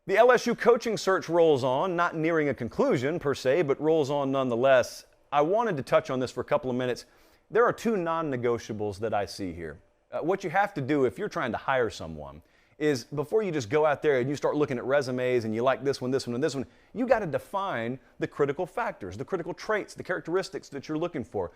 The LSU coaching search rolls on, not nearing a conclusion per se, but rolls on nonetheless. I wanted to touch on this for a couple of minutes. There are two non-negotiables that I see here. What you have to do if you're trying to hire someone is before you just go out there and you start looking at resumes and you like this one, this one, and this one, you got to define the critical factors, the critical traits, the characteristics that you're looking for.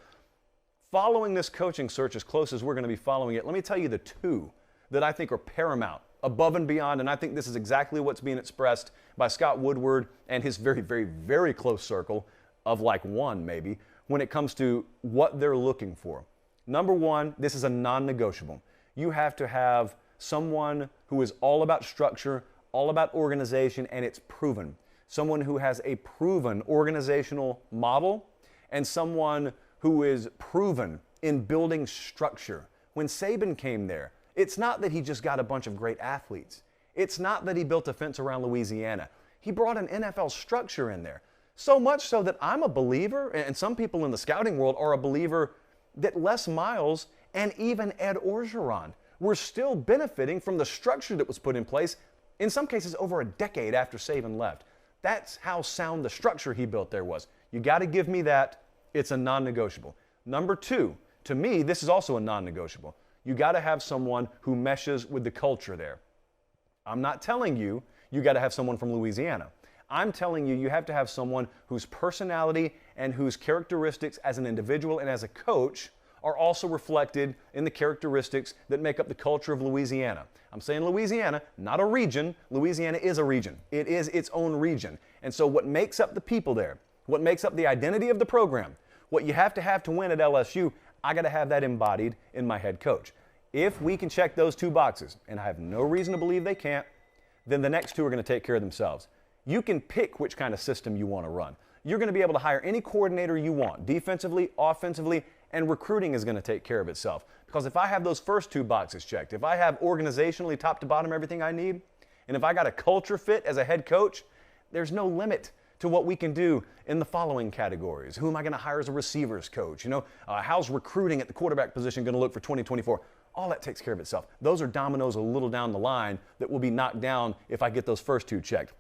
Following this coaching search as close as we're going to be following it, let me tell you the two that I think are paramount, above and beyond, and I think this is exactly what's being expressed by Scott Woodward and his very, very, very close circle of like one maybe when it comes to what they're looking for. Number one, this is a non-negotiable. You have to have someone who is all about structure, all about organization, and it's proven. Someone who has a proven organizational model and someone who is proven in building structure. When Saban came there, it's not that he just got a bunch of great athletes. It's not that he built a fence around Louisiana. He brought an NFL structure in there. So much so that I'm a believer, and some people in the scouting world are a believer, that Les Miles and even Ed Orgeron were still benefiting from the structure that was put in place, in some cases over a decade after Saban left. That's how sound the structure he built there was. You got to give me that. It's a non-negotiable. Number two, to me, this is also a non-negotiable. You got to have someone who meshes with the culture there. I'm not telling you you got to have someone from Louisiana. I'm telling you you have to have someone whose personality and whose characteristics as an individual and as a coach are also reflected in the characteristics that make up the culture of Louisiana. I'm saying Louisiana, not a region. Louisiana is a region. It is its own region. And so what makes up the people there, what makes up the identity of the program, what you have to win at LSU, I got to have that embodied in my head coach. If we can check those two boxes, and I have no reason to believe they can't, then the next two are going to take care of themselves. You can pick which kind of system you want to run. You're going to be able to hire any coordinator you want, defensively, offensively, and recruiting is going to take care of itself. Because if I have those first two boxes checked, if I have organizationally top to bottom everything I need, and if I got a culture fit as a head coach, there's no limit to what we can do in the following categories. Who am I going to hire as a receivers coach? How's recruiting at the quarterback position going to look for 2024? All that takes care of itself. Those are dominoes a little down the line that will be knocked down if I get those first two checked.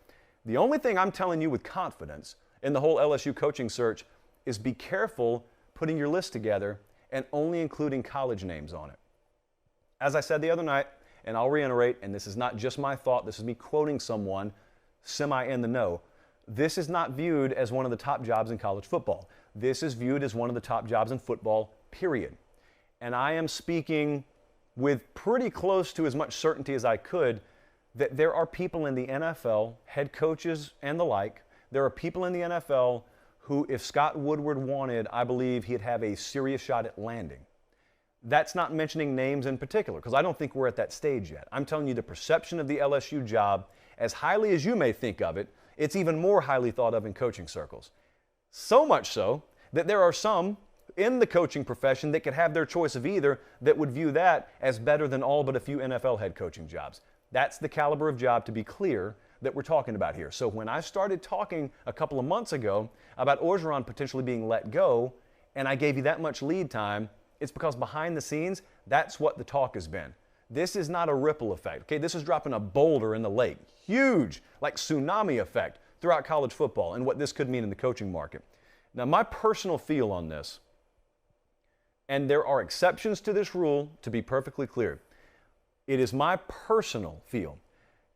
The only thing I'm telling you with confidence in the whole LSU coaching search is be careful putting your list together and only including college names on it. As I said the other night, and I'll reiterate, and this is not just my thought, this is me quoting someone semi in the know, this is not viewed as one of the top jobs in college football. This is viewed as one of the top jobs in football, period. And I am speaking with pretty close to as much certainty as I could that there are people in the NFL, head coaches and the like, there are people in the NFL who, if Scott Woodward wanted, I believe he'd have a serious shot at landing. That's not mentioning names in particular, because I don't think we're at that stage yet. I'm telling you the perception of the LSU job, as highly as you may think of it, it's even more highly thought of in coaching circles. So much so that there are some in the coaching profession that could have their choice of either that would view that as better than all but a few NFL head coaching jobs. That's the caliber of job, to be clear, that we're talking about here. So when I started talking a couple of months ago about Orgeron potentially being let go, and I gave you that much lead time, it's because behind the scenes, that's what the talk has been. This is not a ripple effect, okay? This is dropping a boulder in the lake. Huge, like tsunami effect throughout college football and what this could mean in the coaching market. Now, my personal feel on this, and there are exceptions to this rule, to be perfectly clear, it is my personal feel.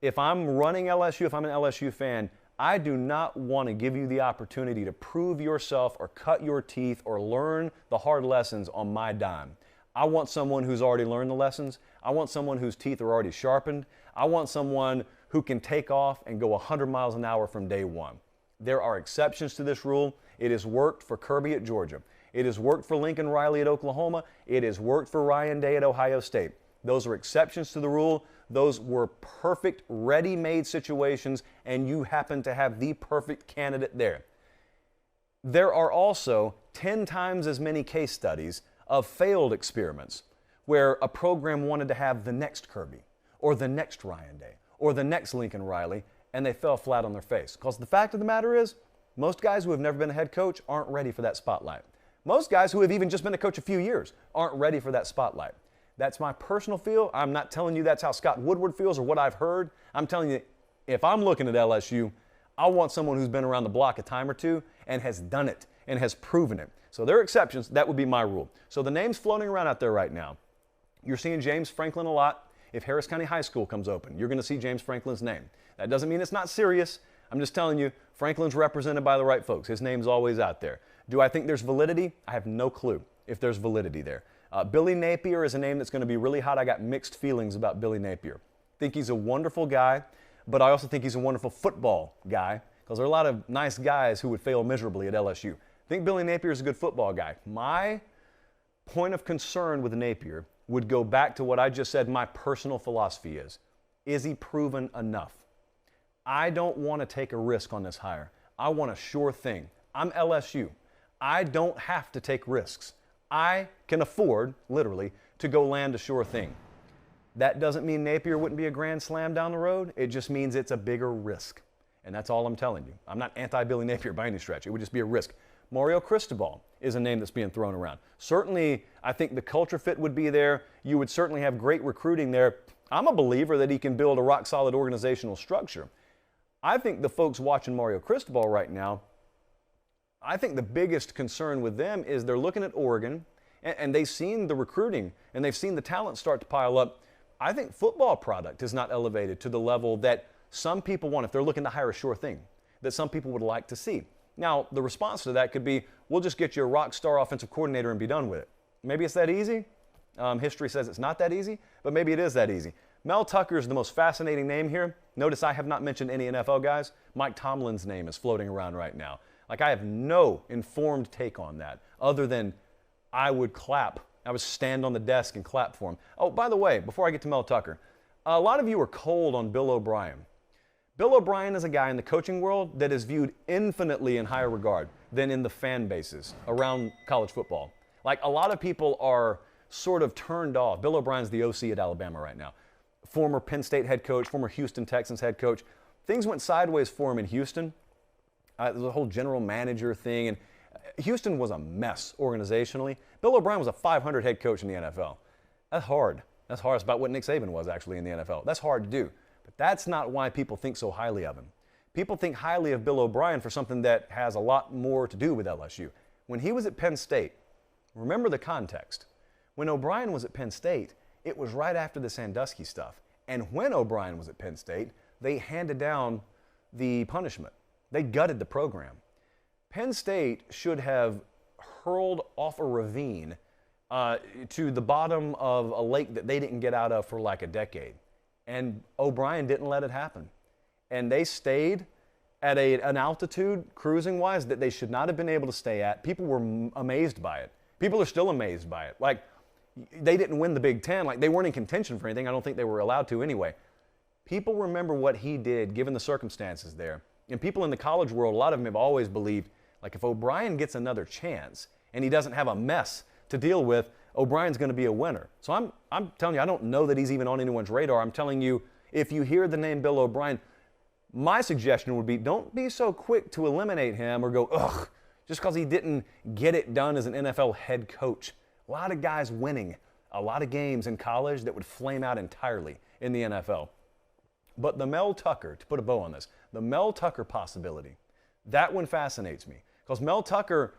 If I'm running LSU, if I'm an LSU fan, I do not want to give you the opportunity to prove yourself or cut your teeth or learn the hard lessons on my dime. I want someone who's already learned the lessons. I want someone whose teeth are already sharpened. I want someone who can take off and go 100 miles an hour from day one. There are exceptions to this rule. It has worked for Kirby at Georgia. It has worked for Lincoln Riley at Oklahoma. It has worked for Ryan Day at Ohio State. Those are exceptions to the rule. Those were perfect, ready-made situations, and you happen to have the perfect candidate there. There are also 10 times as many case studies of failed experiments where a program wanted to have the next Kirby or the next Ryan Day or the next Lincoln Riley, and they fell flat on their face. Because the fact of the matter is, most guys who have never been a head coach aren't ready for that spotlight. Most guys who have even just been a coach a few years aren't ready for that spotlight. That's my personal feel. I'm not telling you that's how Scott Woodward feels or what I've heard. I'm telling you If I'm looking at LSU, I want someone who's been around the block a time or two and has done it and has proven it. So there are exceptions. That would be my rule. So the names floating around out there right now, you're seeing James Franklin a lot. If Harris County High School comes open, you're going to see James Franklin's name. That doesn't mean it's not serious. I'm just telling you, Franklin's represented by the right folks. His name's always out there. Do I think there's validity? I have no clue if there's validity there. Billy Napier is a name that's going to be really hot. I got mixed feelings about Billy Napier. I think he's a wonderful guy, but I also think he's a wonderful football guy because there are a lot of nice guys who would fail miserably at LSU. I think Billy Napier is a good football guy. My point of concern with Napier would go back to what I just said my personal philosophy is. Is he proven enough? I don't want to take a risk on this hire. I want a sure thing. I'm LSU. I don't have to take risks. I can afford, literally, to go land a sure thing. That doesn't mean Napier wouldn't be a grand slam down the road. It just means it's a bigger risk. And that's all I'm telling you. I'm not anti-Billy Napier by any stretch. It would just be a risk. Mario Cristobal is a name that's being thrown around. Certainly, I think the culture fit would be there. You would certainly have great recruiting there. I'm a believer that he can build a rock-solid organizational structure. I think the folks watching Mario Cristobal right now, I think the biggest concern with them is they're looking at Oregon, and they've seen the recruiting, and they've seen the talent start to pile up. I think football product is not elevated to the level that some people want, if they're looking to hire a sure thing, that some people would like to see. Now, the response to that could be, we'll just get you a rock star offensive coordinator and be done with it. Maybe it's that easy. History says it's not that easy, but maybe it is that easy. Mel Tucker is the most fascinating name here. Notice I have not mentioned any NFL guys. Mike Tomlin's name is floating around right now. Like, I have no informed take on that other than I would clap. I would stand on the desk and clap for him. Oh, by the way, before I get to Mel Tucker, a lot of you are cold on Bill O'Brien. Bill O'Brien is a guy in the coaching world that is viewed infinitely in higher regard than in the fan bases around college football. Like, a lot of people are sort of turned off. Bill O'Brien's the OC at Alabama right now. Former Penn State head coach, former Houston Texans head coach. Things went sideways for him in Houston. There was a whole general manager thing, and Houston was a mess organizationally. Bill O'Brien was a 500 head coach in the NFL. That's hard. That's hard. It's about what Nick Saban was actually in the NFL. That's hard to do. But that's not why people think so highly of him. People think highly of Bill O'Brien for something that has a lot more to do with LSU. When he was at Penn State, remember the context. When O'Brien was at Penn State, it was right after the Sandusky stuff. And when O'Brien was at Penn State, they handed down the punishment. They gutted the program. Penn State should have hurled off a ravine to the bottom of a lake that they didn't get out of for like a decade. And O'Brien didn't let it happen. And they stayed at an altitude, cruising-wise, that they should not have been able to stay at. People were amazed by it. People are still amazed by it. Like, they didn't win the Big Ten. Like, they weren't in contention for anything. I don't think they were allowed to anyway. People remember what he did, given the circumstances there. And people in the college world, a lot of them have always believed, like, if O'Brien gets another chance and he doesn't have a mess to deal with, O'Brien's going to be a winner. So I'm telling you, I don't know that he's even on anyone's radar. I'm telling you, if you hear the name Bill O'Brien, my suggestion would be don't be so quick to eliminate him or go, ugh, just because he didn't get it done as an NFL head coach. A lot of guys winning a lot of games in college that would flame out entirely in the NFL. But the Mel Tucker, to put a bow on this, the Mel Tucker possibility, that one fascinates me. Because Mel Tucker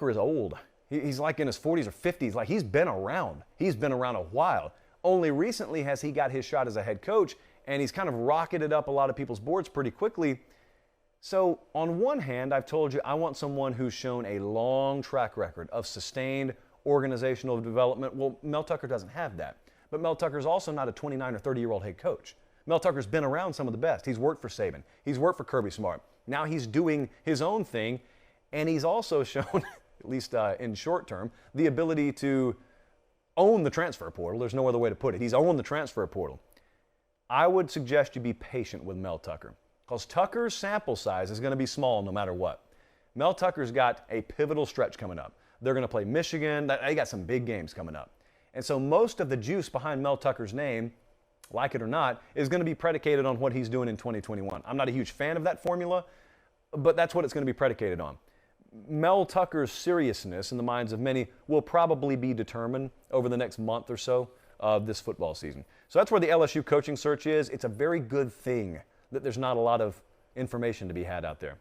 is old. He's like in his 40s or 50s. Like, he's been around. He's been around a while. Only recently has he got his shot as a head coach, and he's kind of rocketed up a lot of people's boards pretty quickly. So on one hand, I've told you I want someone who's shown a long track record of sustained organizational development. Well, Mel Tucker doesn't have that. But Mel Tucker's also not a 29 or 30-year-old head coach. Mel Tucker's been around some of the best. He's worked for Saban. He's worked for Kirby Smart. Now he's doing his own thing, and he's also shown, at least in short term, the ability to own the transfer portal. There's no other way to put it. He's owned the transfer portal. I would suggest you be patient with Mel Tucker, because Tucker's sample size is going to be small no matter what. Mel Tucker's got a pivotal stretch coming up. They're going to play Michigan. They got some big games coming up. And so most of the juice behind Mel Tucker's name, like it or not, is going to be predicated on what he's doing in 2021. I'm not a huge fan of that formula, but that's what it's going to be predicated on. Mel Tucker's seriousness in the minds of many will probably be determined over the next month or so of this football season. So that's where the LSU coaching search is. It's a very good thing that there's not a lot of information to be had out there.